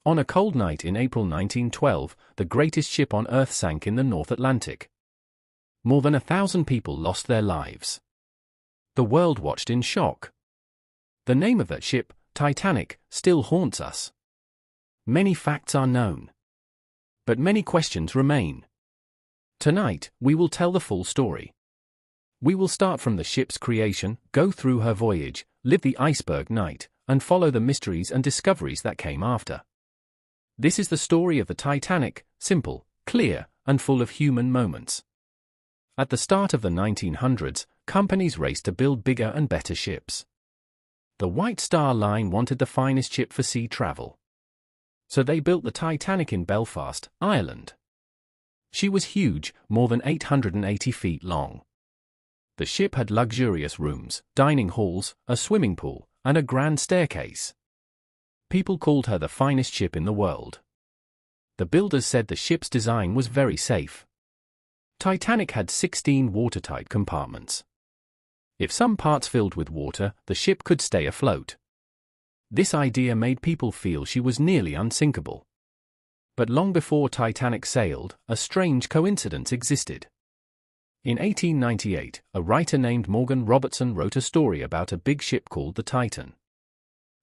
On a cold night in April 1912, the greatest ship on Earth sank in the North Atlantic. More than 1,000 people lost their lives. The world watched in shock. The name of that ship, Titanic, still haunts us. Many facts are known, but many questions remain. Tonight, we will tell the full story. We will start from the ship's creation, go through her voyage, live the iceberg night, and follow the mysteries and discoveries that came after. This is the story of the Titanic, simple, clear, and full of human moments. At the start of the 1900s, companies raced to build bigger and better ships. The White Star Line wanted the finest ship for sea travel. So they built the Titanic in Belfast, Ireland. She was huge, more than 880 feet long. The ship had luxurious rooms, dining halls, a swimming pool, and a grand staircase. People called her the finest ship in the world. The builders said the ship's design was very safe. Titanic had 16 watertight compartments. If some parts filled with water, the ship could stay afloat. This idea made people feel she was nearly unsinkable. But long before Titanic sailed, a strange coincidence existed. In 1898, a writer named Morgan Robertson wrote a story about a big ship called the Titan.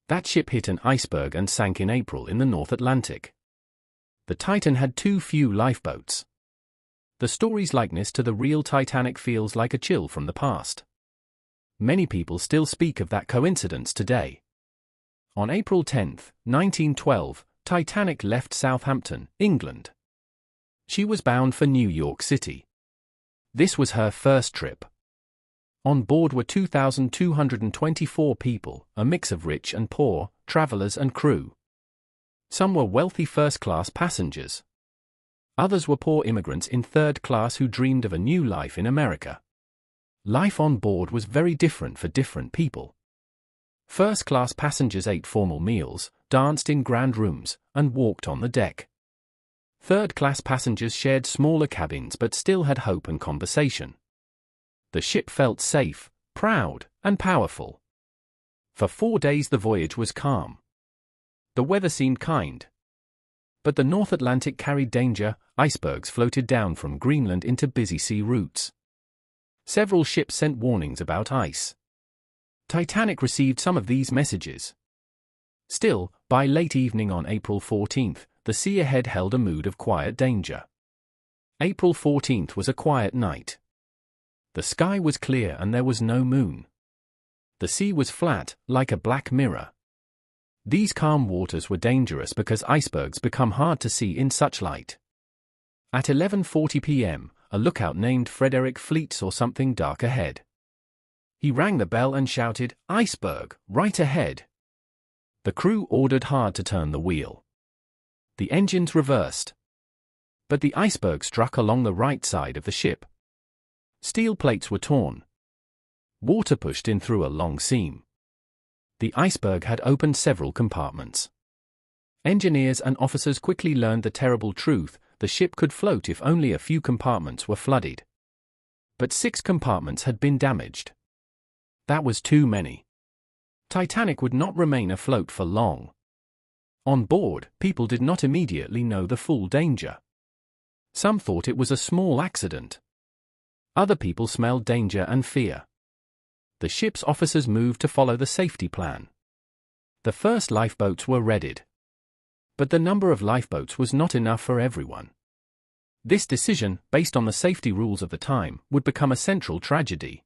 That ship hit an iceberg and sank in April in the North Atlantic. The Titan had too few lifeboats. The story's likeness to the real Titanic feels like a chill from the past. Many people still speak of that coincidence today. On April 10, 1912, Titanic left Southampton, England. She was bound for New York City. This was her first trip. On board were 2,224 people, a mix of rich and poor, travelers and crew. Some were wealthy first-class passengers. Others were poor immigrants in third class who dreamed of a new life in America. Life on board was very different for different people. First-class passengers ate formal meals, danced in grand rooms, and walked on the deck. Third-class passengers shared smaller cabins but still had hope and conversation. The ship felt safe, proud, and powerful. For 4 days the voyage was calm. The weather seemed kind. But the North Atlantic carried danger. Icebergs floated down from Greenland into busy sea routes. Several ships sent warnings about ice. Titanic received some of these messages. Still, by late evening on April 14, the sea ahead held a mood of quiet danger. April 14 was a quiet night. The sky was clear and there was no moon. The sea was flat, like a black mirror. These calm waters were dangerous because icebergs become hard to see in such light. At 11:40 p.m., a lookout named Frederick Fleet saw something dark ahead. He rang the bell and shouted, "Iceberg, right ahead!" The crew ordered hard to turn the wheel. The engines reversed. But the iceberg struck along the right side of the ship. Steel plates were torn. Water pushed in through a long seam. The iceberg had opened several compartments. Engineers and officers quickly learned the terrible truth: the ship could float if only a few compartments were flooded. But 6 compartments had been damaged. That was too many. Titanic would not remain afloat for long. On board, people did not immediately know the full danger. Some thought it was a small accident. Other people smelled danger and fear. The ship's officers moved to follow the safety plan. The first lifeboats were readied. But the number of lifeboats was not enough for everyone. This decision, based on the safety rules of the time, would become a central tragedy.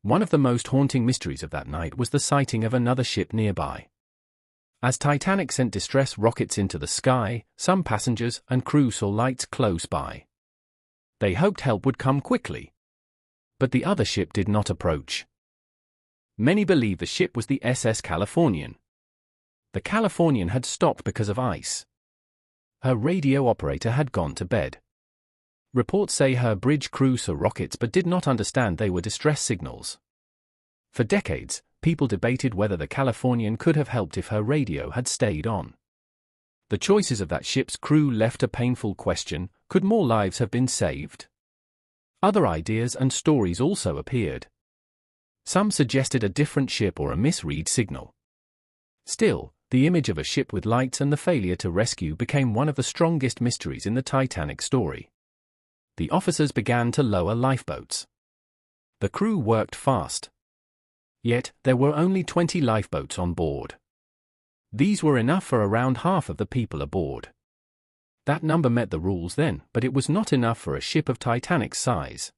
One of the most haunting mysteries of that night was the sighting of another ship nearby. As Titanic sent distress rockets into the sky, some passengers and crew saw lights close by. They hoped help would come quickly. But the other ship did not approach. Many believe the ship was the SS Californian. The Californian had stopped because of ice. Her radio operator had gone to bed. Reports say her bridge crew saw rockets but did not understand they were distress signals. For decades, people debated whether the Californian could have helped if her radio had stayed on. The choices of that ship's crew left a painful question: could more lives have been saved? Other ideas and stories also appeared. Some suggested a different ship or a misread signal. Still, the image of a ship with lights and the failure to rescue became one of the strongest mysteries in the Titanic story. The officers began to lower lifeboats. The crew worked fast. Yet, there were only 20 lifeboats on board. These were enough for around half of the people aboard. That number met the rules then, but it was not enough for a ship of Titanic's size.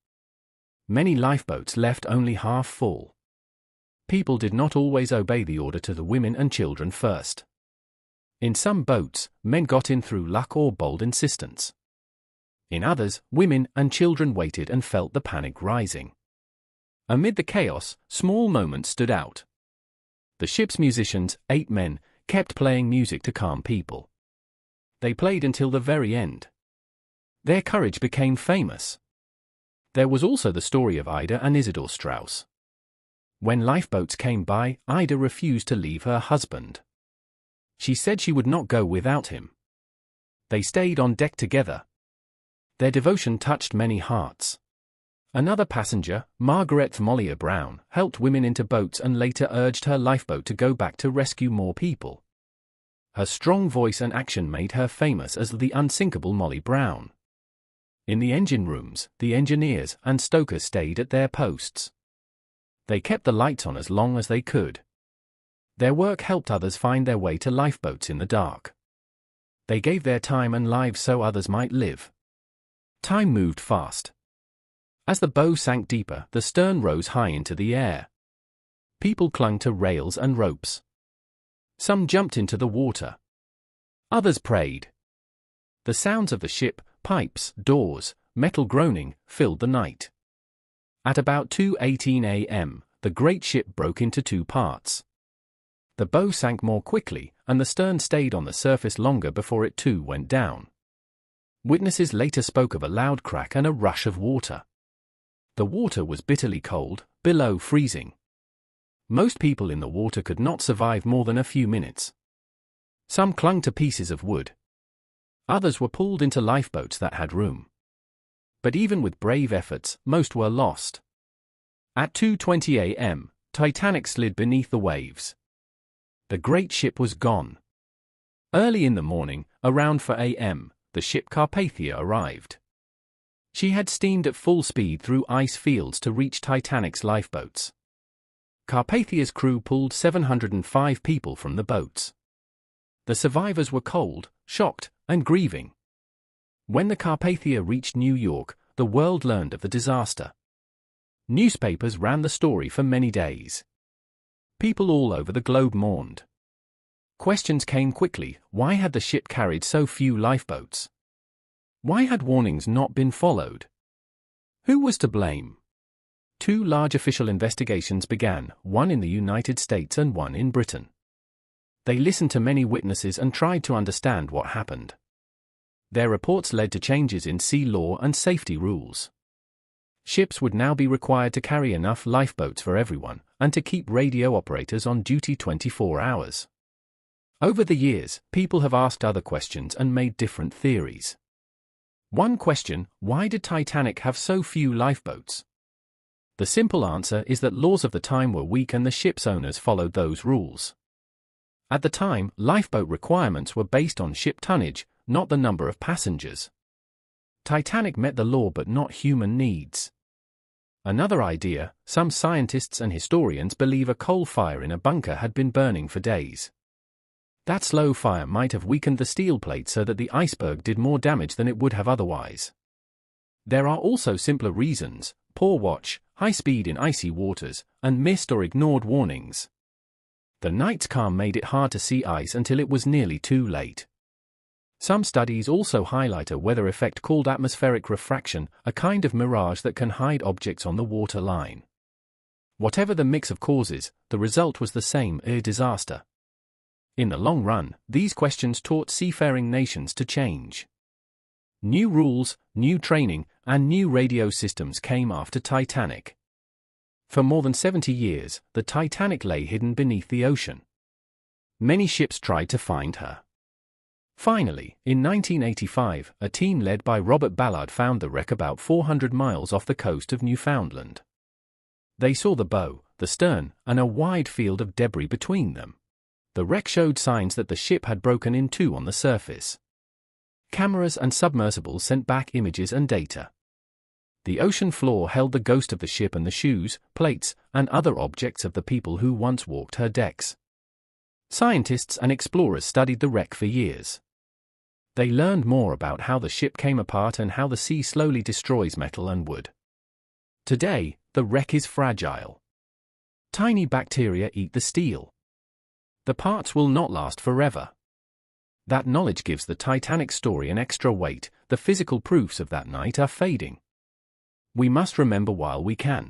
Many lifeboats left only half full. People did not always obey the order to the women and children first. In some boats, men got in through luck or bold insistence. In others, women and children waited and felt the panic rising. Amid the chaos, small moments stood out. The ship's musicians, 8 men, kept playing music to calm people. They played until the very end. Their courage became famous. There was also the story of Ida and Isidor Strauss. When lifeboats came by, Ida refused to leave her husband. She said she would not go without him. They stayed on deck together. Their devotion touched many hearts. Another passenger, Margaret Mollier Brown, helped women into boats and later urged her lifeboat to go back to rescue more people. Her strong voice and action made her famous as the unsinkable Molly Brown. In the engine rooms, the engineers and stokers stayed at their posts. They kept the lights on as long as they could. Their work helped others find their way to lifeboats in the dark. They gave their time and lives so others might live. Time moved fast. As the bow sank deeper, the stern rose high into the air. People clung to rails and ropes. Some jumped into the water. Others prayed. The sounds of the ship, pipes, doors, metal groaning, filled the night. At about 2:18 a.m., the great ship broke into 2 parts. The bow sank more quickly, and the stern stayed on the surface longer before it too went down. Witnesses later spoke of a loud crack and a rush of water. The water was bitterly cold, below freezing. Most people in the water could not survive more than a few minutes. Some clung to pieces of wood. Others were pulled into lifeboats that had room. But even with brave efforts, most were lost. At 2:20 a.m., Titanic slid beneath the waves. The great ship was gone. Early in the morning, around 4 a.m., the ship Carpathia arrived. She had steamed at full speed through ice fields to reach Titanic's lifeboats. Carpathia's crew pulled 705 people from the boats. The survivors were cold, shocked, and grieving. When the Carpathia reached New York, the world learned of the disaster. Newspapers ran the story for many days. People all over the globe mourned. Questions came quickly: why had the ship carried so few lifeboats? Why had warnings not been followed? Who was to blame? 2 large official investigations began, one in the United States and one in Britain. They listened to many witnesses and tried to understand what happened. Their reports led to changes in sea law and safety rules. Ships would now be required to carry enough lifeboats for everyone, and to keep radio operators on duty 24 hours. Over the years, people have asked other questions and made different theories. One question: why did Titanic have so few lifeboats? The simple answer is that laws of the time were weak and the ship's owners followed those rules. At the time, lifeboat requirements were based on ship tonnage, not the number of passengers. Titanic met the law but not human needs. Another idea: some scientists and historians believe a coal fire in a bunker had been burning for days. That slow fire might have weakened the steel plate so that the iceberg did more damage than it would have otherwise. There are also simpler reasons: poor watch, high speed in icy waters, and missed or ignored warnings. The night's calm made it hard to see ice until it was nearly too late. Some studies also highlight a weather effect called atmospheric refraction, a kind of mirage that can hide objects on the water line. Whatever the mix of causes, the result was the same: a disaster. In the long run, these questions taught seafaring nations to change. New rules, new training, and new radio systems came after Titanic. For more than 70 years, the Titanic lay hidden beneath the ocean. Many ships tried to find her. Finally, in 1985, a team led by Robert Ballard found the wreck about 400 miles off the coast of Newfoundland. They saw the bow, the stern, and a wide field of debris between them. The wreck showed signs that the ship had broken in two on the surface. Cameras and submersibles sent back images and data. The ocean floor held the ghost of the ship and the shoes, plates, and other objects of the people who once walked her decks. Scientists and explorers studied the wreck for years. They learned more about how the ship came apart and how the sea slowly destroys metal and wood. Today, the wreck is fragile. Tiny bacteria eat the steel. The parts will not last forever. That knowledge gives the Titanic story an extra weight. The physical proofs of that night are fading. We must remember while we can.